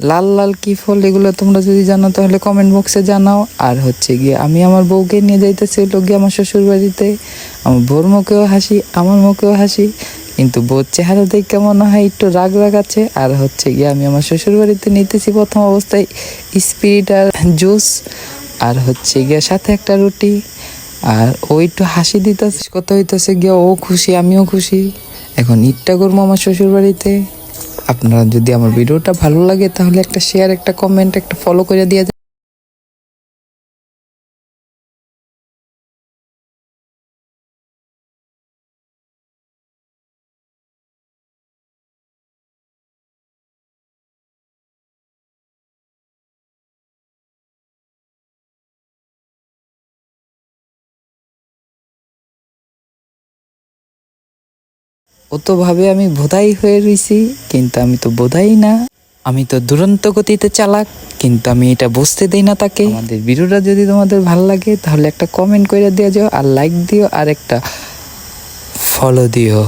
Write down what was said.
লাল লাল কি ফল এগুলো তোমরা যদি জানো তাহলে কমেন্ট বক্সে জানাও। আর হচ্ছে গিয়ে আমি আমার বউকে নিয়ে যাইতেছি হলো গিয়ে আমার শ্বশুর বাড়িতে। আমার বউর মুখেও হাসি, আমার মুখেও হাসি, কিন্তু বউর চেহারা দেখে মনে হয় একটু রাগ রাগ আছে। আর হচ্ছে গিয়ে আমি আমার শ্বশুর বাড়িতে নিতেছি প্রথম অবস্থায় স্পিরিট আর জুস, আর হচ্ছে গিয়ে সাথে একটা রুটি। আর ও একটু হাসি দিতেছে, কত হইতেছে গিয়ে ও খুশি আমিও খুশি। এখন ঈদটা করবো আমার শ্বশুর বাড়িতে। আপনারা যদি আমার ভিডিওটা ভালো লাগে তাহলে একটা শেয়ার, একটা কমেন্ট, একটা ফলো করে দিয়ে যান। ও তো ভাবে আমি বোধাই হয়ে রইছি, কিন্তু আমি তো বোধাই না, আমি তো দুরন্ত গতিতে চালাক, কিন্তু আমি এটা বুঝতে দেই না তাকে। আমাদের ভিডিওটা যদি তোমাদের ভালো লাগে তাহলে একটা কমেন্ট করে দিয়ে যাও, আর লাইক দিও, আর একটা ফলো দিও।